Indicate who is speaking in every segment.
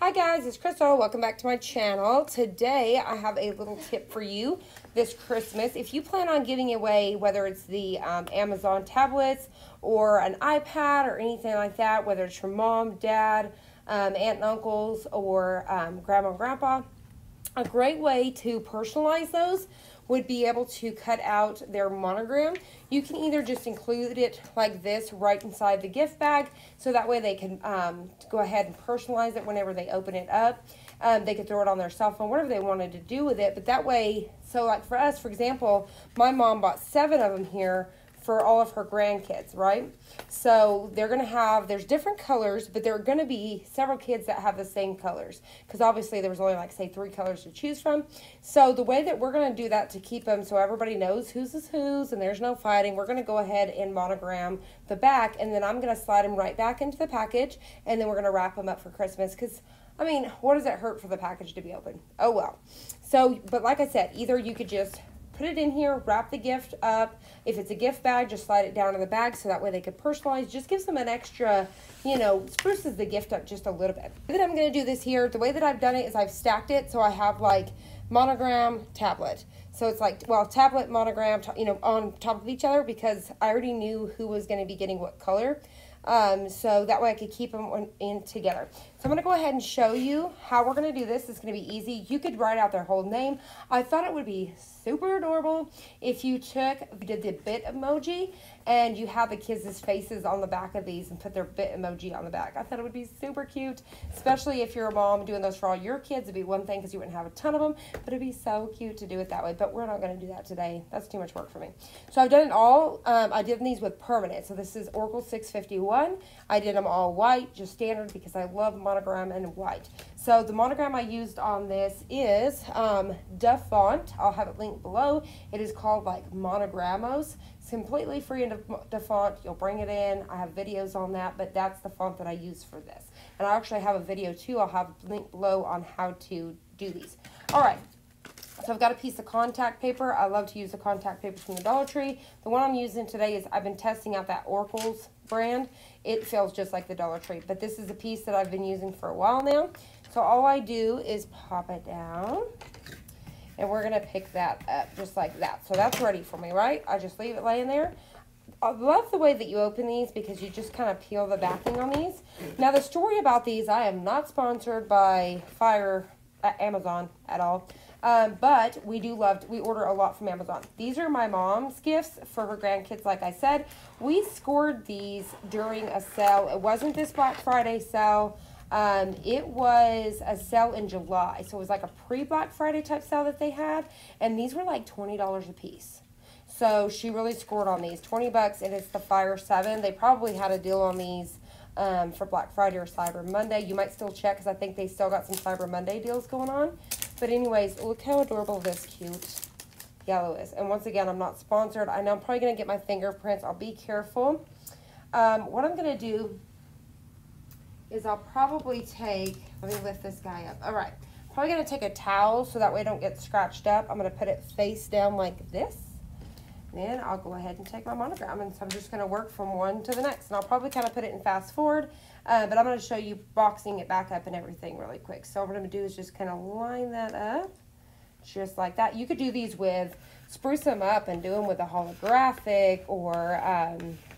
Speaker 1: Hi guys, it's Crystal. Welcome back to my channel. Today I have a little tip for you this Christmas. If you plan on giving away, whether it's the Amazon tablets or an iPad or anything like that, whether it's your mom, dad, aunt and uncles, or grandma and grandpa, a great way to personalize those would be able to cut out their monogram. You can either just include it like this right inside the gift bag, so that way they can go ahead and personalize it whenever they open it up. They could throw it on their cell phone, whatever they wanted to do with it. But that way, so like for us, for example, my mom bought 7 of them here for all of her grandkids, right? So they're going to have, there's different colors, but there are going to be several kids that have the same colors, because obviously there was only like, say, 3 colors to choose from. So the way that we're going to do that to keep them so everybody knows whose is whose and there's no fighting, we're going to go ahead and monogram the back, and then I'm going to slide them right back into the package, and then we're going to wrap them up for Christmas, because I mean, what does it hurt for the package to be open? Oh well. So, but like I said, either you could just put it in here, wrap the gift up. If it's a gift bag, just slide it down in the bag so that way they could personalize. Just gives them an extra, you know, spruces the gift up just a little bit. Then I'm going to do this here. The way that I've done it is I've stacked it. So I have like monogram, tablet. So it's like, well, tablet, monogram, you know, on top of each other, because I already knew who was going to be getting what color. So that way I could keep them in together. So I'm going to go ahead and show you how we're going to do this. It's going to be easy. You could write out their whole name. I thought it would be super adorable if you did the bit emoji and you have the kids' faces on the back of these and put their bit emoji on the back. I thought it would be super cute, especially if you're a mom doing those for all your kids. It'd be one thing because you wouldn't have a ton of them, but it'd be so cute to do it that way. But we're not going to do that today. That's too much work for me. So I've done it all. I did these with permanent. So this is Oracle 651. I did them all white, just standard, because I love monogram and white. So the monogram I used on this is the font. I'll have it linked below. It is called like Monogramos. It's completely free in the font. You'll bring it in. I have videos on that, but that's the font that I use for this. And I actually have a video too. I'll have a link below on how to do these. All right. So I've got a piece of contact paper. I love to use the contact paper from the Dollar Tree. The one I'm using today is, I've been testing out that Oracle's brand. It feels just like the Dollar Tree, but this is a piece that I've been using for a while now. So all I do is pop it down, and we're gonna pick that up just like that. So that's ready for me, right? I just leave it laying there. I love the way that you open these, because you just kind of peel the backing on these. Now the story about these, I am not sponsored by Amazon at all. But we order a lot from Amazon. These are my mom's gifts for her grandkids. Like I said, we scored these during a sale. It wasn't this Black Friday sale. It was a sale in July. So it was like a pre-Black Friday type sale that they had. And these were like $20 a piece. So she really scored on these. 20 bucks, and it's the Fire 7. They probably had a deal on these for Black Friday or Cyber Monday. You might still check, because I think they still got some Cyber Monday deals going on. But anyways, look how adorable this cute yellow is. And once again, I'm not sponsored. I know I'm probably going to get my fingerprints. I'll be careful. What I'm going to do is I'll probably take, let me lift this guy up. All right. Probably going to take a towel so that way I don't get scratched up. I'm going to put it face down like this. Then I'll go ahead and take my monogram. And so I'm just going to work from one to the next. And I'll probably kind of put it in fast forward. But I'm going to show you boxing it back up and everything really quick. So what I'm going to do is just kind of line that up just like that. You could do these with, spruce them up and do them with a holographic, or,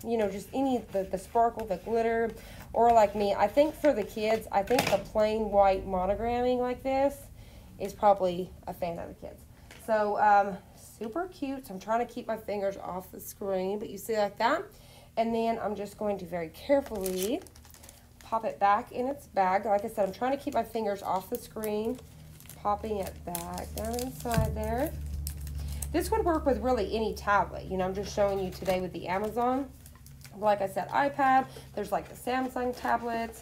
Speaker 1: you know, just any, the sparkle, the glitter, or like me. I think for the kids, I think the plain white monogramming like this is probably a fan of the kids. So, super cute. So I'm trying to keep my fingers off the screen, but you see like that. And then I'm just going to very carefully pop it back in its bag. Like I said, I'm trying to keep my fingers off the screen, popping it back down inside there. This would work with really any tablet. You know, I'm just showing you today with the Amazon. Like I said, iPad, there's like the Samsung tablets.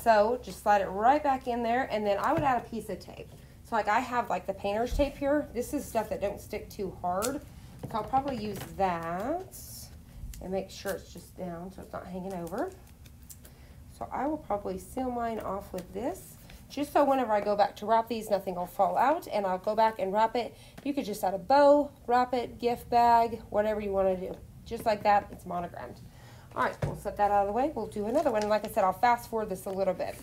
Speaker 1: So just slide it right back in there, and then I would add a piece of tape. So like I have like the painter's tape here. This is stuff that don't stick too hard. So I'll probably use that and make sure it's just down so it's not hanging over. So I will probably seal mine off with this, just so whenever I go back to wrap these, nothing will fall out, and I'll go back and wrap it. You could just add a bow, wrap it, gift bag, whatever you want to do. Just like that, it's monogrammed. All right, we'll set that out of the way. We'll do another one. And like I said, I'll fast forward this a little bit.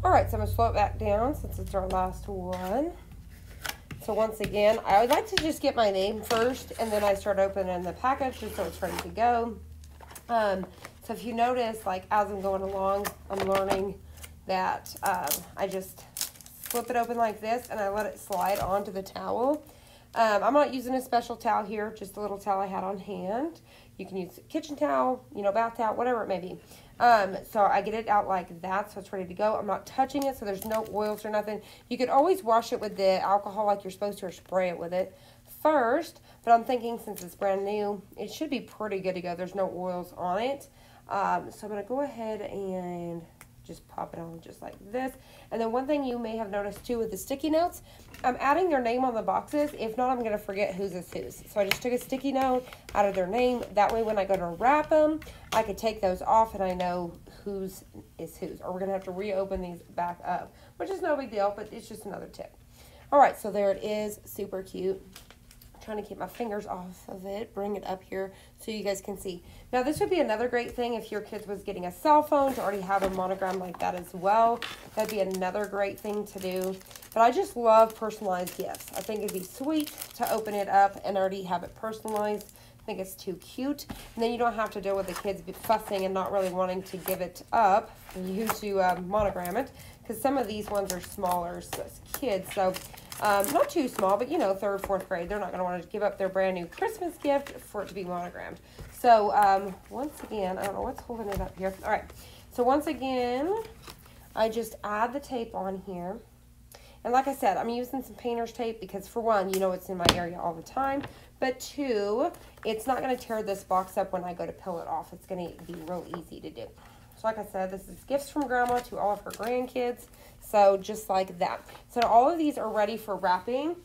Speaker 1: All right, so I'm gonna slow it back down since it's our last one. So once again, I would like to just get my name first, and then I start opening the package just so it's ready to go. So if you notice, like as I'm going along, I'm learning that I just flip it open like this, and I let it slide onto the towel. I'm not using a special towel here, just a little towel I had on hand. You can use a kitchen towel, you know, bath towel, whatever it may be. So I get it out like that, so it's ready to go. I'm not touching it, so there's no oils or nothing. You could always wash it with the alcohol like you're supposed to, or spray it with it first. But I'm thinking since it's brand new, it should be pretty good to go. There's no oils on it. So I'm going to go ahead and just pop it on just like this. And then one thing you may have noticed too with the sticky notes, I'm adding their name on the boxes. If not, I'm going to forget whose is whose. So I just took a sticky note, added their name. That way when I go to wrap them, I could take those off and I know whose is whose. Or we're going to have to reopen these back up, which is no big deal, but it's just another tip. All right, so there it is. Super cute. Trying to keep my fingers off of it, bring it up here so you guys can see. Now this would be another great thing if your kid was getting a cell phone to already have a monogram like that as well. That'd be another great thing to do. But I just love personalized gifts. I think it'd be sweet to open it up and already have it personalized. I think it's too cute. And then you don't have to deal with the kids fussing and not really wanting to give it up for you to monogram it. Because some of these ones are smaller kids, so not too small, but you know, 3rd, 4th grade, they're not going to want to give up their brand new Christmas gift for it to be monogrammed. So once again, I don't know what's holding it up here. All right, so once again, I just add the tape on here. And like I said, I'm using some painter's tape because for one, you know it's in my area all the time. But two, it's not going to tear this box up when I go to peel it off. It's going to be real easy to do. So like I said, this is gifts from Grandma to all of her grandkids. So just like that. So all of these are ready for wrapping.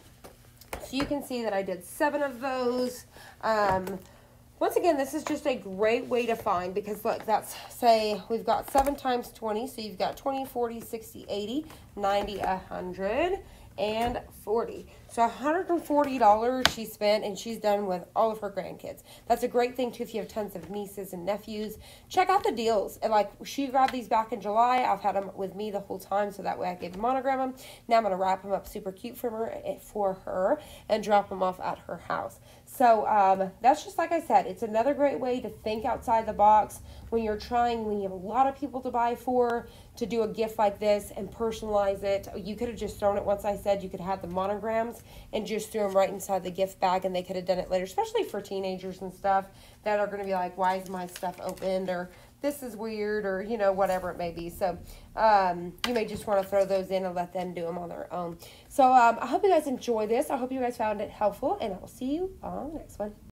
Speaker 1: So you can see that I did 7 of those. Once again, this is just a great way to find because look, that's, say, we've got 7 times 20. So you've got 20, 40, 60, 80, 90, 100, and 40. So $140 she spent, and she's done with all of her grandkids. That's a great thing too if you have tons of nieces and nephews. Check out the deals. And like, she grabbed these back in July. I've had them with me the whole time, so that way I could monogram them. Now I'm going to wrap them up super cute for her and drop them off at her house. So that's just like I said, it's another great way to think outside the box when you're trying, when you have a lot of people to buy for, to do a gift like this and personalize it. You could have just thrown it, once I said you could have the monograms and just threw them right inside the gift bag, and they could have done it later, especially for teenagers and stuff that are going to be like, why is my stuff opened, or this is weird, or you know, whatever it may be. So you may just want to throw those in and let them do them on their own. So I hope you guys enjoy this. I hope you guys found it helpful, and I will see you on the next one.